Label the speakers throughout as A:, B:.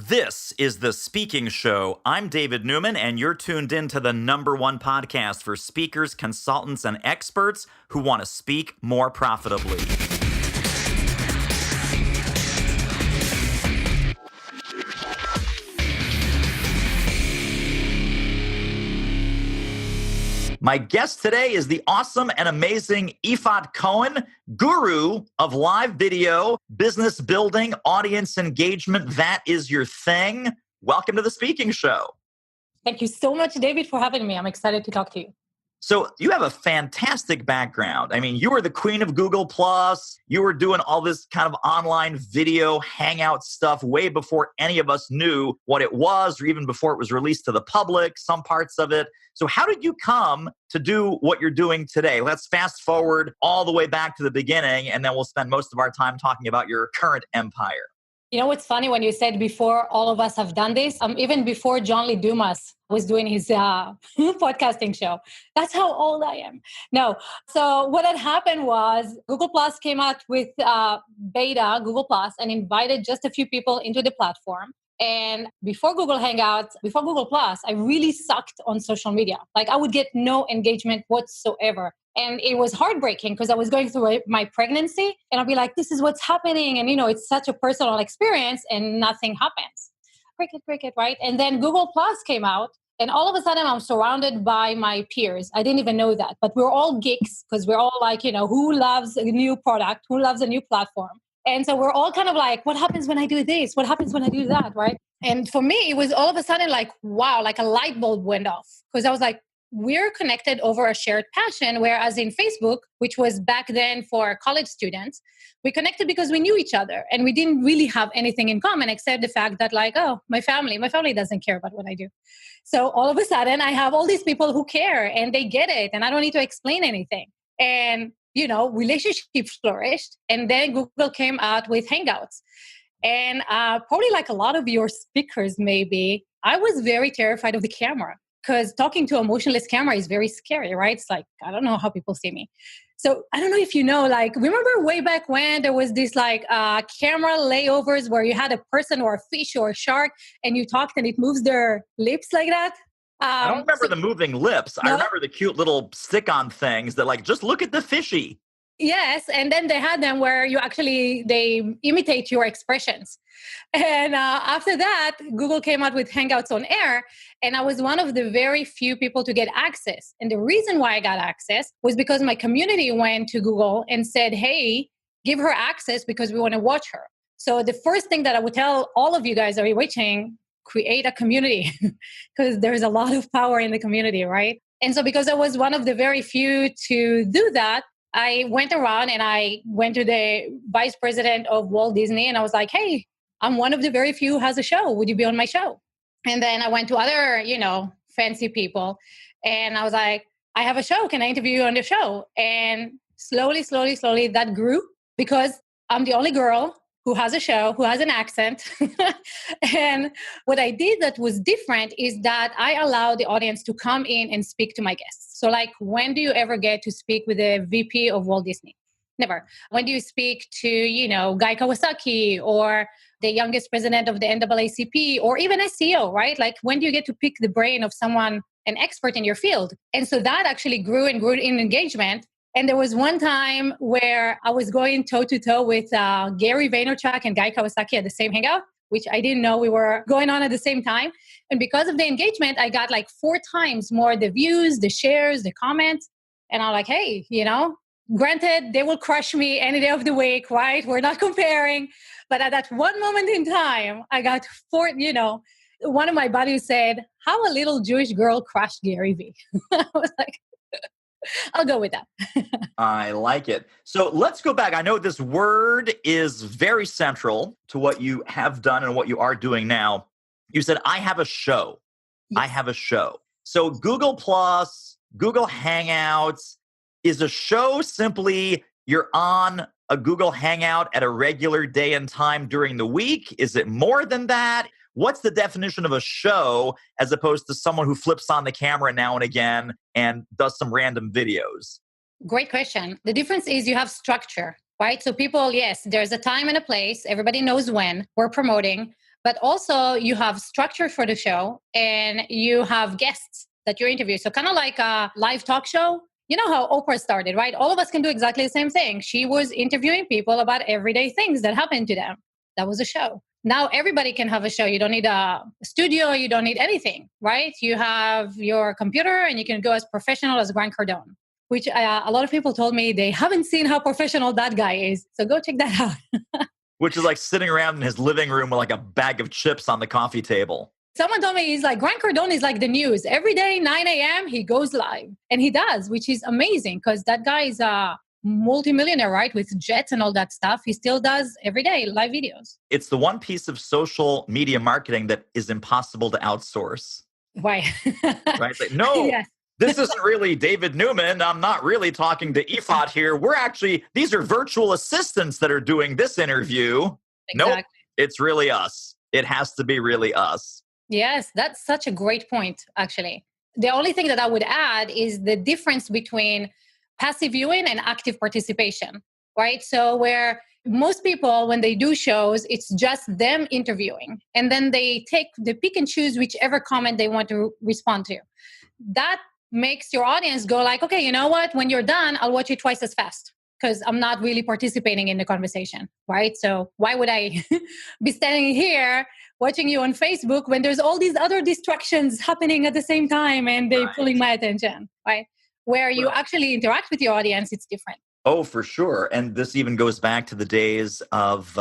A: This is The Speaking Show. I'm David Newman, and you're tuned in to the #1 podcast for speakers, consultants, and experts who want to speak more profitably. My guest today is the awesome and amazing Yifat Cohen, guru of live video, business building, audience engagement. That is your thing. Welcome to The Speaking Show.
B: Thank you so much, David, for having me. I'm excited to talk to you.
A: So you have a fantastic background. I mean, you were the queen of Google+. You were doing all this kind of online video hangout stuff way before any of us knew what it was, or even before it was released to the public, some parts of it. So how did you come to do what you're doing today? Let's fast forward all the way back to the beginning, and then we'll spend most of our time talking about your current empire.
B: You know what's funny when you said before all of us have done this? Even before John Lee Dumas was doing his podcasting show. That's how old I am. No. So what had happened was Google Plus came out with beta Google Plus and invited just a few people into the platform. And before Google Hangouts, before Google Plus, I really sucked on social media. Like I would get no engagement whatsoever. And it was heartbreaking because I was going through my pregnancy and I'll be like, this is what's happening. And, it's such a personal experience and nothing happens. Cricket, right? And then Google Plus came out and all of a sudden I'm surrounded by my peers. I didn't even know that, but we're all geeks because we're all like, who loves a new product? Who loves a new platform? And so we're all kind of like, what happens when I do this? What happens when I do that, right? And for me, it was all of a sudden like, wow, like a light bulb went off. Because I was like, we're connected over a shared passion, whereas in Facebook, which was back then for college students, we connected because we knew each other and we didn't really have anything in common except the fact that like, oh, my family doesn't care about what I do. So all of a sudden I have all these people who care and they get it and I don't need to explain anything. And relationship flourished. And then Google came out with Hangouts. And probably like a lot of your speakers, maybe, I was very terrified of the camera because talking to a motionless camera is very scary, right? It's like, I don't know how people see me. So I don't know if like, remember way back when there was this like camera layovers where you had a person or a fish or a shark and you talked and it moves their lips like that?
A: I don't remember the moving lips. No? I remember the cute little stick-on things that like, just look at the fishy.
B: Yes. And then they had them where they imitate your expressions. And after that, Google came out with Hangouts on Air. And I was one of the very few people to get access. And the reason why I got access was because my community went to Google and said, hey, give her access because we want to watch her. So the first thing that I would tell all of you guys that are watching, create a community because there's a lot of power in the community, right? And so because I was one of the very few to do that, I went around and I went to the vice president of Walt Disney and I was like, hey, I'm one of the very few who has a show. Would you be on my show? And then I went to other, fancy people and I was like, I have a show. Can I interview you on the show? And slowly, that grew because I'm the only girl who has a show, who has an accent. And what I did that was different is that I allowed the audience to come in and speak to my guests. So like, when do you ever get to speak with the VP of Walt Disney? Never. When do you speak to, Guy Kawasaki or the youngest president of the NAACP or even a CEO, right? Like, when do you get to pick the brain of someone, an expert in your field? And so that actually grew in engagement. And there was one time where I was going toe-to-toe with Gary Vaynerchuk and Guy Kawasaki at the same hangout, which I didn't know we were going on at the same time. And because of the engagement, I got like 4 times more the views, the shares, the comments. And I'm like, hey, granted, they will crush me any day of the week, right? We're not comparing. But at that one moment in time, I got 4, one of my buddies said, how a little Jewish girl crushed Gary V. I was like, I'll go with that.
A: I like it. So let's go back. I know this word is very central to what you have done and what you are doing now. You said, I have a show. Yes. I have a show. So Google Plus, Google Hangouts, is a show simply you're on a Google Hangout at a regular day and time during the week? Is it more than that? What's the definition of a show as opposed to someone who flips on the camera now and again and does some random videos?
B: Great question. The difference is you have structure, right? So people, yes, there's a time and a place. Everybody knows when we're promoting. but also you have structure for the show and you have guests that you're interviewing. So kind of like a live talk show. You know how Oprah started, right? All of us can do exactly the same thing. She was interviewing people about everyday things that happened to them. That was a show. Now everybody can have a show. You don't need a studio. You don't need anything, right? You have your computer and you can go as professional as Grant Cardone, which a lot of people told me they haven't seen how professional that guy is. So go check that out.
A: Which is like sitting around in his living room with like a bag of chips on the coffee table.
B: Someone told me he's like, Grant Cardone is like the news. Every day, 9 a.m., he goes live. And he does, which is amazing because that guy is a multimillionaire, right? With jets and all that stuff. He still does every day live videos.
A: It's the one piece of social media marketing that is impossible to outsource.
B: Right.
A: Right? Like, no, yes. This isn't really David Newman. I'm not really talking to Yifat here. These are virtual assistants that are doing this interview.
B: Exactly.
A: Nope, it's really us. It has to be really us.
B: Yes, that's such a great point, actually. The only thing that I would add is the difference between passive viewing and active participation, right? So where most people, when they do shows, it's just them interviewing. And then they pick and choose whichever comment they want to respond to. That makes your audience go like, okay, you know what? When you're done, I'll watch it twice as fast because I'm not really participating in the conversation, right? So why would I be standing here watching you on Facebook when there's all these other distractions happening at the same time and they're pulling my attention, right? Where you actually interact with your audience, it's different.
A: Oh, for sure. And this even goes back to the days of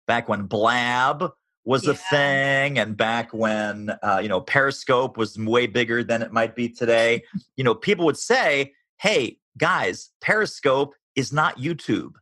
A: back when Blab was a thing, and back when Periscope was way bigger than it might be today. People would say, hey, guys, Periscope is not YouTube.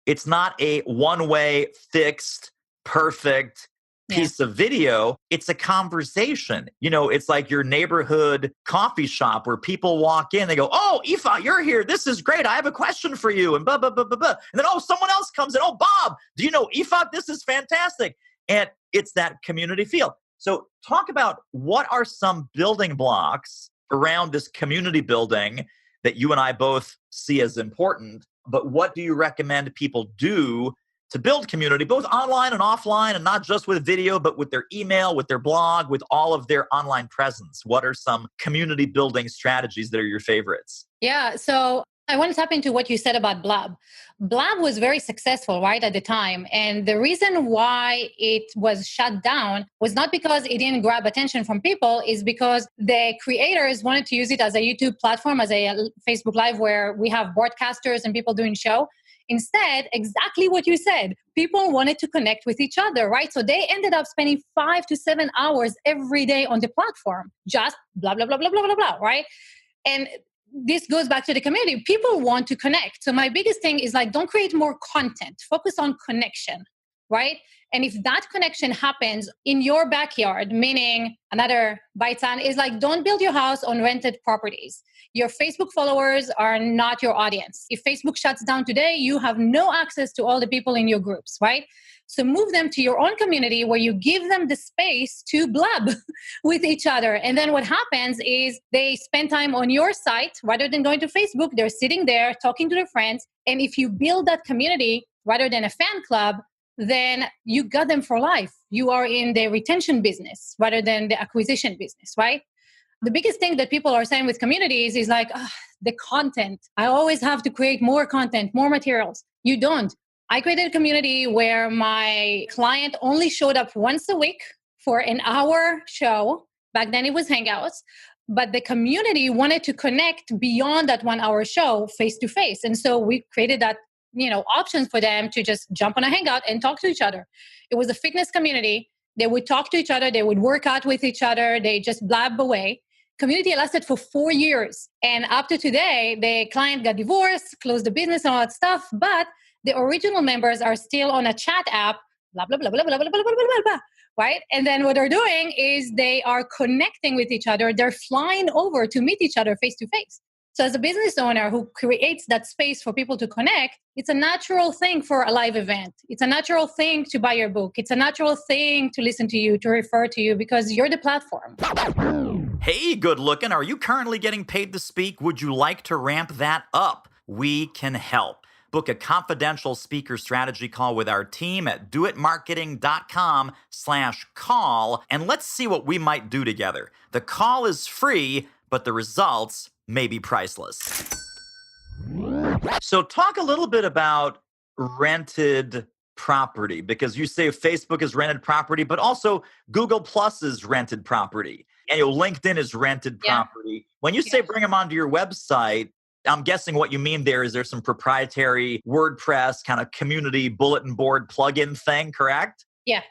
A: It's not a one-way, fixed, perfect piece of video. It's a conversation. It's like your neighborhood coffee shop where people walk in, they go, oh, Yifat, you're here. This is great. I have a question for you. And blah, blah, blah, blah, blah. And then, someone else comes in. Oh, Bob, do you know Yifat? This is fantastic. And it's that community feel. So talk about what are some building blocks around this community building that you and I both see as important, but what do you recommend people do to build community, both online and offline, and not just with video, but with their email, with their blog, with all of their online presence? What are some community building strategies that are your favorites?
B: Yeah, so I want to tap into what you said about Blab. Blab was very successful, right, at the time. And the reason why it was shut down was not because it didn't grab attention from people, is because the creators wanted to use it as a YouTube platform, as a Facebook Live where we have broadcasters and people doing show. Instead, exactly what you said, people wanted to connect with each other, right? So they ended up spending 5 to 7 hours every day on the platform, just blah, blah, blah, blah, blah, blah, blah, right? And this goes back to the community. People want to connect. So my biggest thing is like, don't create more content. Focus on connection, right? And if that connection happens in your backyard, meaning another baitan is like, don't build your house on rented properties. Your Facebook followers are not your audience. If Facebook shuts down today, you have no access to all the people in your groups, right? So move them to your own community where you give them the space to blab with each other. And then what happens is they spend time on your site rather than going to Facebook. They're sitting there talking to their friends. And if you build that community rather than a fan club, then you got them for life. You are in the retention business rather than the acquisition business, right? The biggest thing that people are saying with communities is like, the content. I always have to create more content, more materials. You don't. I created a community where my client only showed up once a week for an hour show. Back then it was Hangouts. But the community wanted to connect beyond that 1 hour show face to face. And so we created that options for them to just jump on a Hangout and talk to each other. It was a fitness community. They would talk to each other. They would work out with each other. They just blab away. Community lasted for 4 years. And up to today, the client got divorced, closed the business and all that stuff. But the original members are still on a chat app, blah, blah, blah, blah, blah, blah, blah, blah, blah, blah, right? And then what they're doing is they are connecting with each other. They're flying over to meet each other face to face. So as a business owner who creates that space for people to connect, it's a natural thing for a live event. It's a natural thing to buy your book. It's a natural thing to listen to you, to refer to you, because you're the platform.
A: Hey, good looking. Are you currently getting paid to speak? Would you like to ramp that up? We can help. Book a confidential speaker strategy call with our team at doitmarketing.com/call, and let's see what we might do together. The call is free, but the results may be priceless. So talk a little bit about rented property, because you say Facebook is rented property, but also Google Plus is rented property, and LinkedIn is rented property. When you say bring them onto your website, I'm guessing what you mean there is there's some proprietary WordPress kind of community bulletin board plugin thing, correct?
B: Yeah.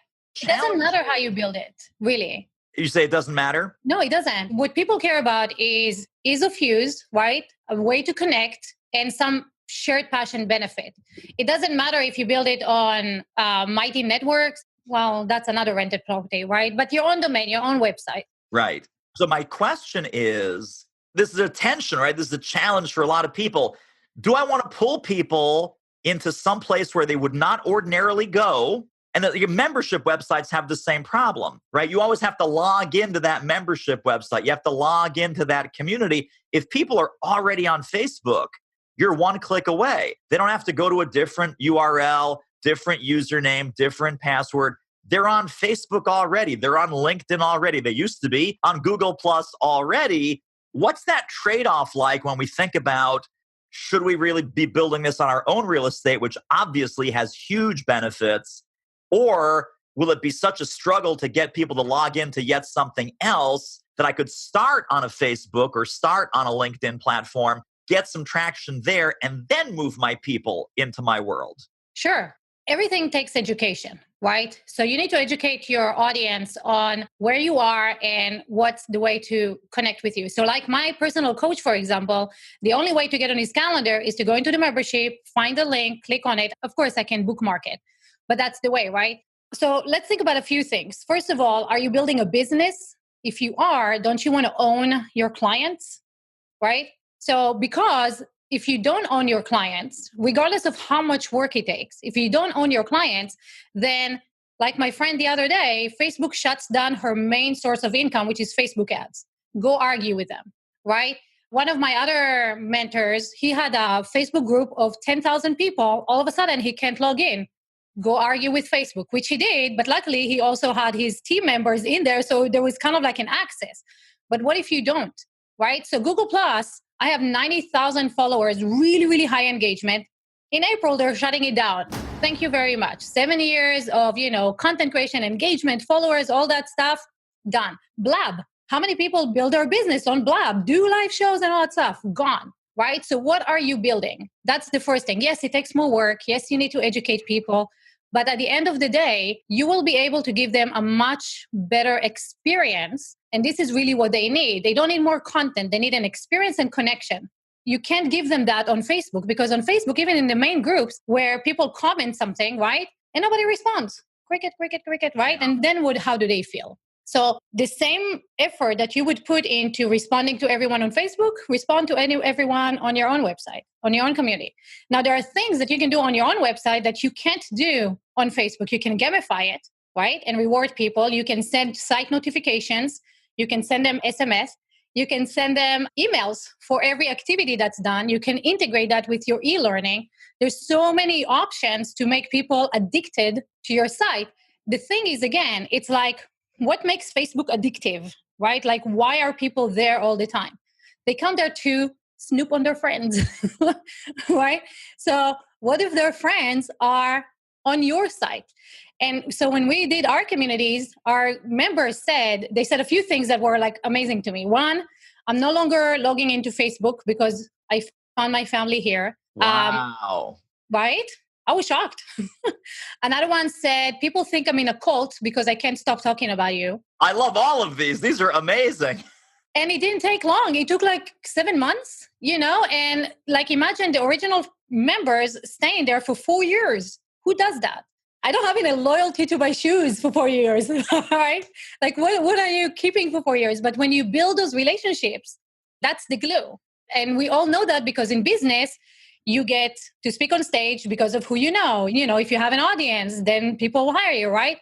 B: It doesn't matter how you build it, really.
A: You say it doesn't matter?
B: No, it doesn't. What people care about is ease of use, right? A way to connect and some shared passion benefit. It doesn't matter if you build it on Mighty Networks. Well, that's another rented property, right? But your own domain, your own website.
A: Right. So my question is, this is a tension, right? This is a challenge for a lot of people. Do I want to pull people into some place where they would not ordinarily go? And your membership websites have the same problem, right? You always have to log into that membership website. You have to log into that community. If people are already on Facebook, you're one click away. They don't have to go to a different URL, different username, different password. They're on Facebook already. They're on LinkedIn already. They used to be on Google Plus already. What's that trade-off like when we think about, should we really be building this on our own real estate, which obviously has huge benefits, or will it be such a struggle to get people to log into yet something else that I could start on a Facebook or start on a LinkedIn platform, get some traction there, and then move my people into my world?
B: Sure. Everything takes education, right? So you need to educate your audience on where you are and what's the way to connect with you. So like my personal coach, for example, the only way to get on his calendar is to go into the membership, find the link, click on it. Of course, I can bookmark it, but that's the way, right? So let's think about a few things. First of all, are you building a business? If you are, don't you want to own your clients, right? So because if you don't own your clients, regardless of how much work it takes, if you don't own your clients, then like my friend the other day, Facebook shuts down her main source of income, which is Facebook ads. Go argue with them, right? One of my other mentors, he had a Facebook group of 10,000 people. All of a sudden, he can't log in. Go argue with Facebook, which he did. But luckily, he also had his team members in there. So there was kind of like an access. But what if you don't, right? So Google Plus, I have 90,000 followers, really, really high engagement. In April, they're shutting it down. Thank you very much. 7 years of, content creation, engagement, followers, all that stuff, done. Blab. How many people build their business on Blab, do live shows and all that stuff? Gone, right? So what are you building? That's the first thing. Yes, it takes more work. Yes, you need to educate people. But at the end of the day, you will be able to give them a much better experience. And this is really what they need. They don't need more content. They need an experience and connection. You can't give them that on Facebook, because on Facebook, even in the main groups where people comment something, right? And nobody responds. Cricket, cricket, cricket, right? And then how do they feel? So the same effort that you would put into responding to everyone on Facebook, respond to everyone on your own website, on your own community. Now, there are things that you can do on your own website that you can't do on Facebook. You can gamify it, right? And reward people. You can send site notifications. You can send them SMS. You can send them emails for every activity that's done. You can integrate that with your e-learning. There's so many options to make people addicted to your site. The thing is, again, it's like, what makes Facebook addictive, right? Like, why are people there all the time? They come there to snoop on their friends, right? So what if their friends are on your site? And so when we did our communities, our members said a few things that were like amazing to me. One, I'm no longer logging into Facebook because I found my family here.
A: Wow.
B: Right? I was shocked. Another one said, people think I'm in a cult because I can't stop talking about you.
A: I love all of these. These are amazing.
B: And it didn't take long. It took like 7 months, and like imagine the original members staying there for 4 years. Who does that? I don't have any loyalty to my shoes for 4 years, right? Like what are you keeping for 4 years? But when you build those relationships, that's the glue. And we all know that because in business, you get to speak on stage because of who you know. If you have an audience, then people will hire you, right?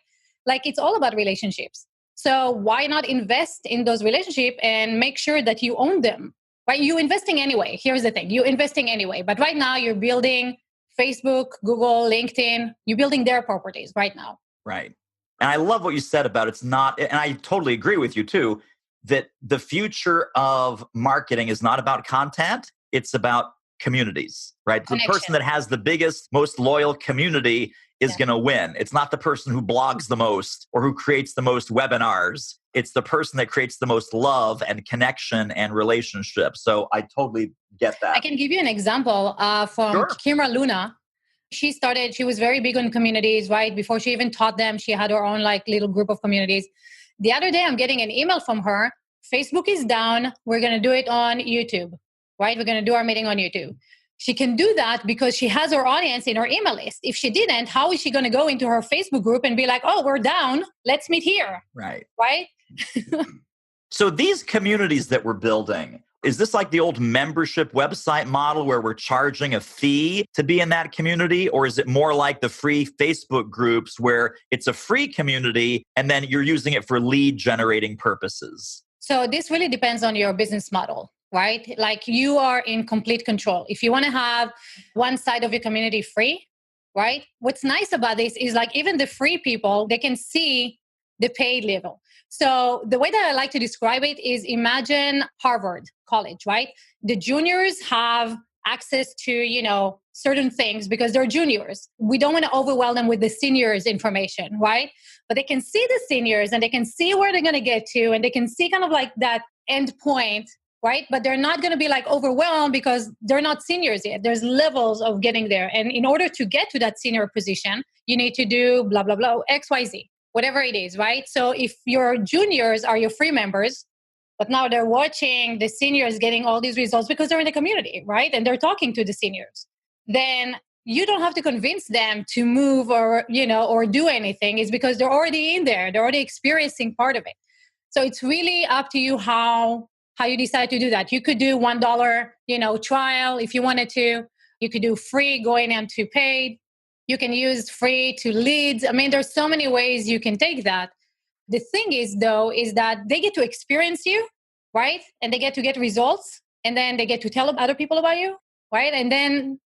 B: Like it's all about relationships. So why not invest in those relationships and make sure that you own them, right? You're investing anyway. Here's the thing. You're investing anyway. But right now you're building Facebook, Google, LinkedIn, you're building their properties right now.
A: Right. And I love what you said about it's not, and I totally agree with you too, that the future of marketing is not about content, it's about communities, right? The person that has the biggest, most loyal community is going to win. It's not the person who blogs the most or who creates the most webinars. It's the person that creates the most love and connection and relationship. So I totally get that.
B: I can give you an example from Kimra Luna. She was very big on communities, right? Before she even taught them, she had her own like little group of communities. The other day, I'm getting an email from her. Facebook is down. We're going to do it on YouTube, right? We're going to do our meeting on YouTube. She can do that because she has her audience in her email list. If she didn't, how is she going to go into her Facebook group and be like, oh, we're down. Let's meet here.
A: Right.
B: Right?
A: So these communities that we're building, is this like the old membership website model where we're charging a fee to be in that community? Or is it more like the free Facebook groups where it's a free community and then you're using it for lead generating purposes?
B: So this really depends on your business model, right? Like you are in complete control. If you want to have one side of your community free, right? What's nice about this is like even the free people, they can see the paid level. So the way that I like to describe it is imagine Harvard College, right? The juniors have access to, certain things because they're juniors. We don't want to overwhelm them with the seniors information, right? But they can see the seniors and they can see where they're going to get to and they can see kind of like that end point, right? But they're not going to be like overwhelmed because they're not seniors yet. There's levels of getting there. And in order to get to that senior position, you need to do blah, blah, blah, XYZ. Whatever it is, right? So if your juniors are your free members, but now they're watching the seniors getting all these results because they're in the community, right? And they're talking to the seniors, then you don't have to convince them to move or do anything. It's because they're already in there. They're already experiencing part of it. So it's really up to you how you decide to do that. You could do $1, trial if you wanted to. You could do free going into paid. You can use free to leads. I mean, there's so many ways you can take that. The thing is, though, is that they get to experience you, right? And they get to get results. And then they get to tell other people about you, right? And then,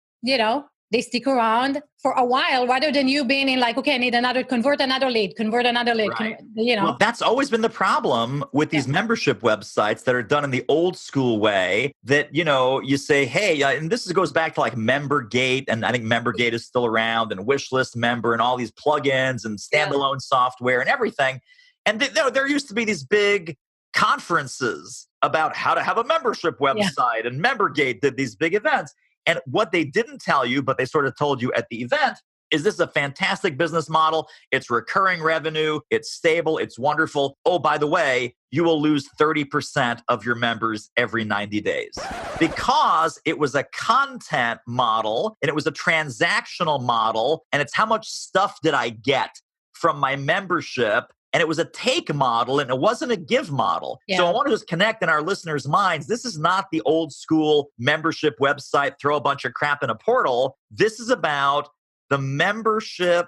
B: they stick around for a while rather than you being in like, okay, I need convert another lead.
A: Right. Well, that's always been the problem with these membership websites that are done in the old school way that, you say, hey, and this goes back to like MemberGate, and I think MemberGate is still around, and Wishlist Member and all these plugins and standalone software and everything. And there used to be these big conferences about how to have a membership website, and MemberGate did these big events. And what they didn't tell you, but they sort of told you at the event, is this a fantastic business model? It's recurring revenue. It's stable. It's wonderful. Oh, by the way, you will lose 30% of your members every 90 days. Because it was a content model and it was a transactional model. And it's how much stuff did I get from my membership? And it was a take model and it wasn't a give model. Yeah. So I want to just connect in our listeners' minds. This is not the old school membership website, throw a bunch of crap in a portal. This is about the membership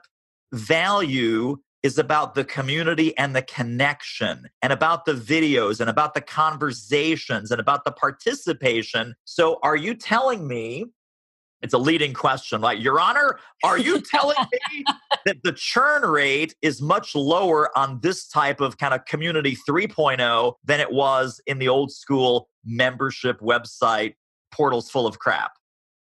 A: value is about the community and the connection and about the videos and about the conversations and about the participation. So are you telling me, it's a leading question, like, Your Honor, are you telling me that the churn rate is much lower on this type of kind of community 3.0 than it was in the old school membership website portals full of crap?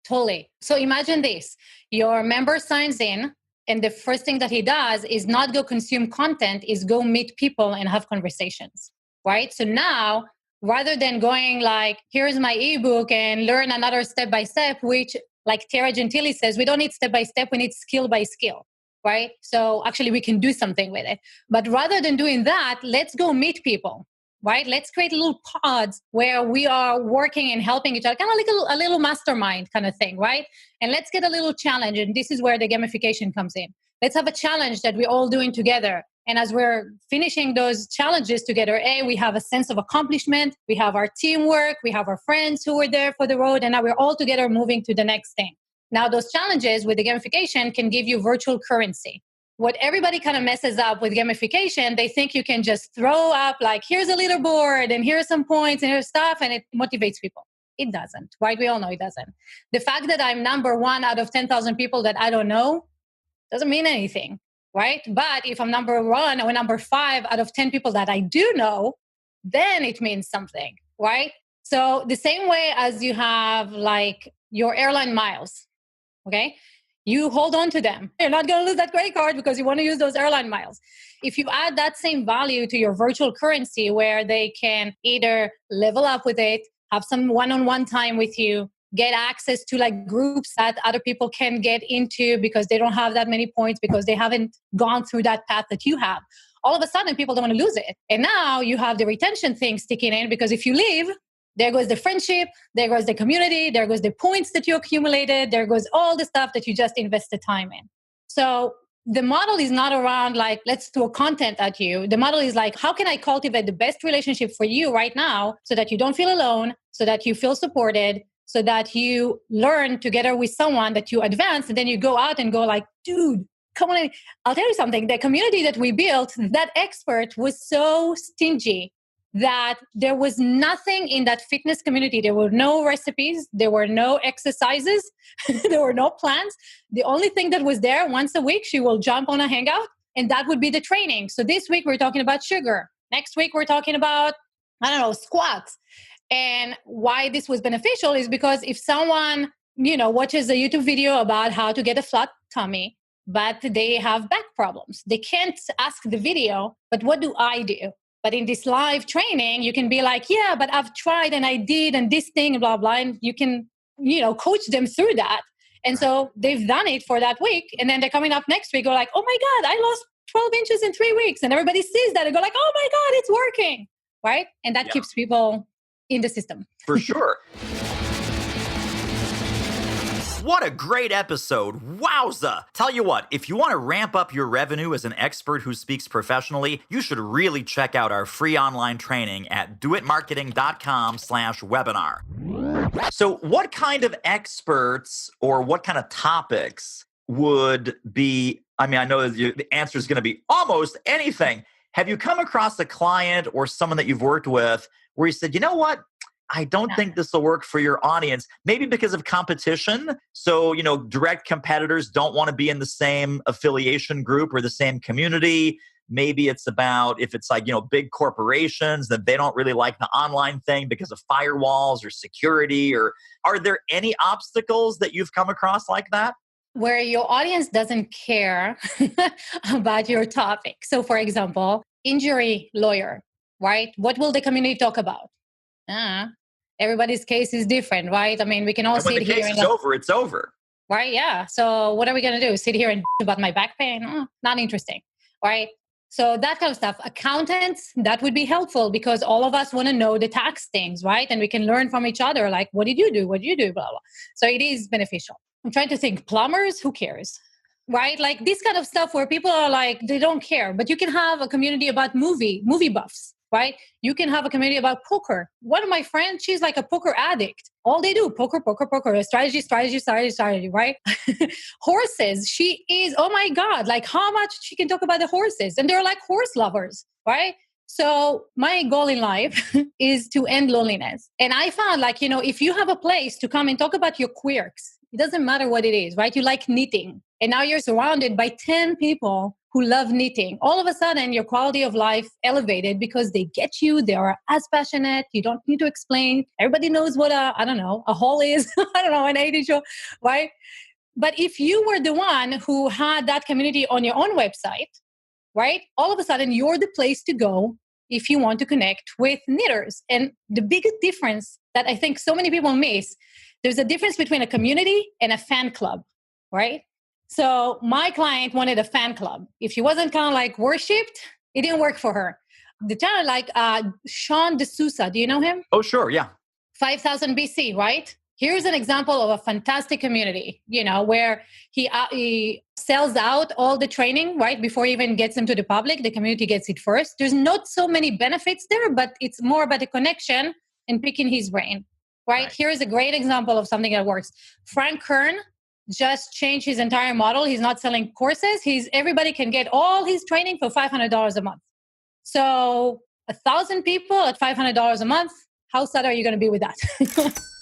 B: Totally. So imagine this. Your member signs in, and the first thing that he does is not go consume content, is go meet people and have conversations, right? So now, rather than going like, here's my ebook and learn another step-by-step, which like Tara Gentili says, we don't need step-by-step, we need skill by skill, right? So actually we can do something with it. But rather than doing that, let's go meet people, right? Let's create little pods where we are working and helping each other, kind of like a little mastermind kind of thing, right? And let's get a little challenge. And this is where the gamification comes in. Let's have a challenge that we're all doing together. And as we're finishing those challenges together, we have a sense of accomplishment. We have our teamwork. We have our friends who were there for the road. And now we're all together moving to the next thing. Now, those challenges with the gamification can give you virtual currency. What everybody kind of messes up with gamification, they think you can just throw up like, here's a leaderboard and here's some points and here's stuff, and it motivates people. It doesn't, right? We all know it doesn't. The fact that I'm number one out of 10,000 people that I don't know doesn't mean anything, right? But if I'm number one or number 5 out of 10 people that I do know, then it means something, right? So the same way as you have like your airline miles, okay? You hold on to them. You're not going to lose that credit card because you want to use those airline miles. If you add that same value to your virtual currency where they can either level up with it, have some one-on-one time with you, get access to like groups that other people can get into because they don't have that many points because they haven't gone through that path that you have. All of a sudden, people don't want to lose it. And now you have the retention thing sticking in because if you leave, there goes the friendship, there goes the community, there goes the points that you accumulated, there goes all the stuff that you just invested time in. So the model is not around like, let's throw content at you. The model is like, how can I cultivate the best relationship for you right now so that you don't feel alone, so that you feel supported, so that you learn together with someone that you advance, and then you go out and go like, dude, come on. I'll tell you something. The community that we built, that expert was so stingy that there was nothing in that fitness community. There were no recipes. There were no exercises. There were no plans. The only thing that was there once a week, she will jump on a hangout and that would be the training. So this week we're talking about sugar. Next week we're talking about, I don't know, squats. And why this was beneficial is because if someone, watches a YouTube video about how to get a flat tummy, but they have back problems, they can't ask the video, but what do I do? But in this live training, you can be like, yeah, but I've tried and I did and this thing, blah, blah. And you can, coach them through that. And so they've done it for that week. And then they're coming up next week, go like, oh my God, I lost 12 inches in 3 weeks. And everybody sees that and go like, oh my God, it's working. Right? And that keeps people in the system.
A: For sure. What a great episode. Wowza. Tell you what, if you want to ramp up your revenue as an expert who speaks professionally, you should really check out our free online training at doitmarketing.com/webinar. So what kind of experts or what kind of topics would be, I know the answer is going to be almost anything. Have you come across a client or someone that you've worked with where you said, you know what? I don't think this will work for your audience, maybe because of competition. So, direct competitors don't want to be in the same affiliation group or the same community. Maybe it's about if it's like, big corporations that they don't really like the online thing because of firewalls or security. Or are there any obstacles that you've come across like that?
B: Where your audience doesn't care about your topic. So for example, injury lawyer, right? What will the community talk about? Everybody's case is different, right? We can all sit here.
A: When the case is over, it's over.
B: Right, yeah. So what are we going to do? Sit here and about my back pain? Not interesting, right? So that kind of stuff. Accountants, that would be helpful because all of us want to know the tax things, right? And we can learn from each other, like, what did you do? What did you do? Blah, blah. So it is beneficial. I'm trying to think, plumbers, who cares? Right? Like this kind of stuff where people are like, they don't care. But you can have a community about movie buffs. Right? You can have a community about poker. One of my friends, she's like a poker addict. All they do, poker, strategy, right? Horses. She is, oh my God, like how much she can talk about the horses. And they're like horse lovers, right? So my goal in life is to end loneliness. And I found like, if you have a place to come and talk about your quirks, it doesn't matter what it is, right? You like knitting. And now you're surrounded by 10 people who love knitting. All of a sudden, your quality of life elevated because they get you. They are as passionate. You don't need to explain. Everybody knows what a hole is. An 80 show, right? But if you were the one who had that community on your own website, right? All of a sudden, you're the place to go if you want to connect with knitters. And the biggest difference that I think so many people miss, there's a difference between a community and a fan club, right? So my client wanted a fan club. If she wasn't kind of like worshipped, it didn't work for her. The channel like Sean D'Souza, do you know him?
A: Oh, sure, yeah.
B: 5000 BC, right? Here's an example of a fantastic community, where he sells out all the training, right? Before he even gets them to the public, the community gets it first. There's not so many benefits there, but it's more about the connection and picking his brain, right? Here's a great example of something that works. Frank Kern just changed his entire model. He's not selling courses. Everybody can get all his training for $500 a month. So 1,000 people at $500 a month, how sad are you going to be with that?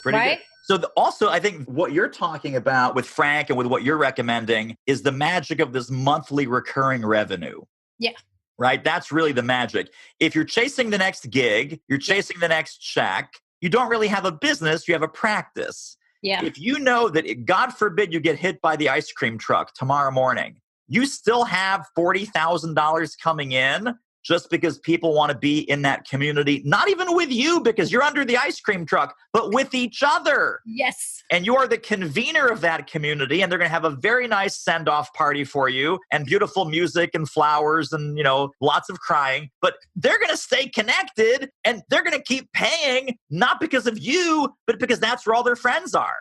A: Pretty
B: right?
A: good. So also, I think what you're talking about with Frank and with what you're recommending is the magic of this monthly recurring revenue.
B: Yeah.
A: Right? That's really the magic. If you're chasing the next gig, you're chasing the next check, you don't really have a business, you have a practice.
B: Yeah.
A: If you know that, God forbid, you get hit by the ice cream truck tomorrow morning, you still have $40,000 coming in just because people want to be in that community, not even with you because you're under the ice cream truck, but with each other.
B: Yes.
A: And you are the convener of that community, and they're going to have a very nice send-off party for you and beautiful music and flowers and, lots of crying. But they're going to stay connected and they're going to keep paying, not because of you, but because that's where all their friends are.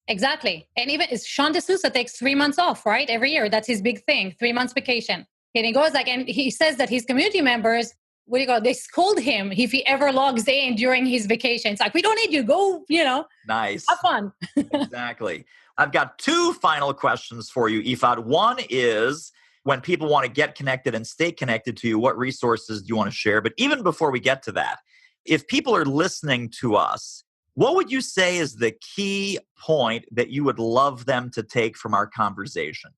B: Exactly. And even Sean D'Souza takes 3 months off, right? Every year. That's his big thing, 3 months vacation. And he goes and he says that his community members, they scold him if he ever logs in during his vacation. It's like, we don't need you. Go,
A: Nice.
B: Have fun.
A: Exactly. I've got 2 final questions for you, Yifat. One is, when people want to get connected and stay connected to you, what resources do you want to share? But even before we get to that, if people are listening to us, what would you say is the key point that you would love them to take from our conversation?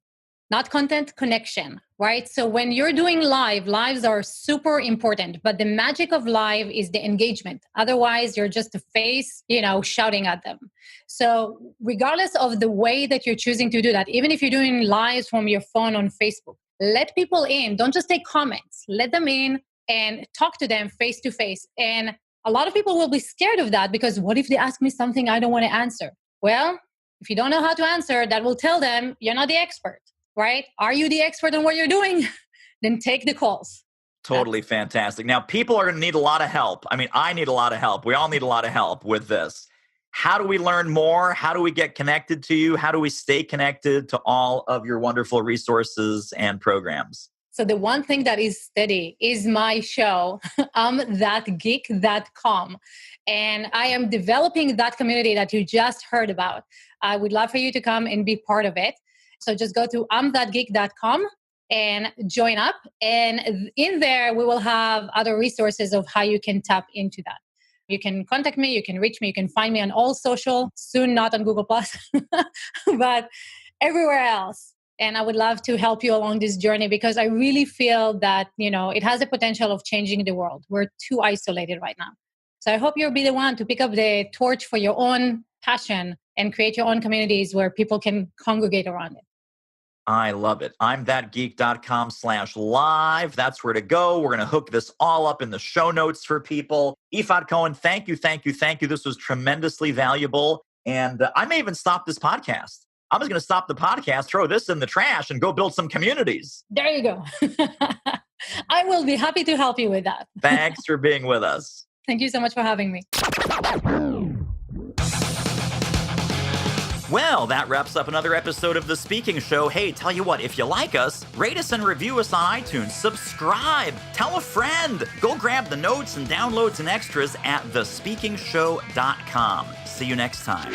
B: Not content, connection, right? So when you're doing lives are super important, but the magic of live is the engagement. Otherwise, you're just a face, shouting at them. So regardless of the way that you're choosing to do that, even if you're doing lives from your phone on Facebook, let people in. Don't just take comments. Let them in and talk to them face to face. And a lot of people will be scared of that because what if they ask me something I don't want to answer? Well, if you don't know how to answer, that will tell them you're not the expert. Right? Are you the expert in what you're doing? Then take the calls.
A: Totally fantastic. Now, people are going to need a lot of help. I mean, I need a lot of help. We all need a lot of help with this. How do we learn more? How do we get connected to you? How do we stay connected to all of your wonderful resources and programs?
B: So the one thing that is steady is my show, thatgeek.com. And I am developing that community that you just heard about. I would love for you to come and be part of it. So just go to thatgeek.com and join up. And in there, we will have other resources of how you can tap into that. You can contact me, you can reach me, you can find me on all social, soon not on Google+, but everywhere else. And I would love to help you along this journey because I really feel that, it has the potential of changing the world. We're too isolated right now. So I hope you'll be the one to pick up the torch for your own passion and create your own communities where people can congregate around it.
A: I love it. I'm thatgeek.com/live. That's where to go. We're going to hook this all up in the show notes for people. Yifat Cohen, thank you. This was tremendously valuable. And I may even stop this podcast. I'm just going to stop the podcast, throw this in the trash, and go build some communities.
B: There you go. I will be happy to help you with that.
A: Thanks for being with us.
B: Thank you so much for having me.
A: Well, that wraps up another episode of The Speaking Show. Hey, tell you what, if you like us, rate us and review us on iTunes. Subscribe. Tell a friend. Go grab the notes and downloads and extras at thespeakingshow.com. See you next time.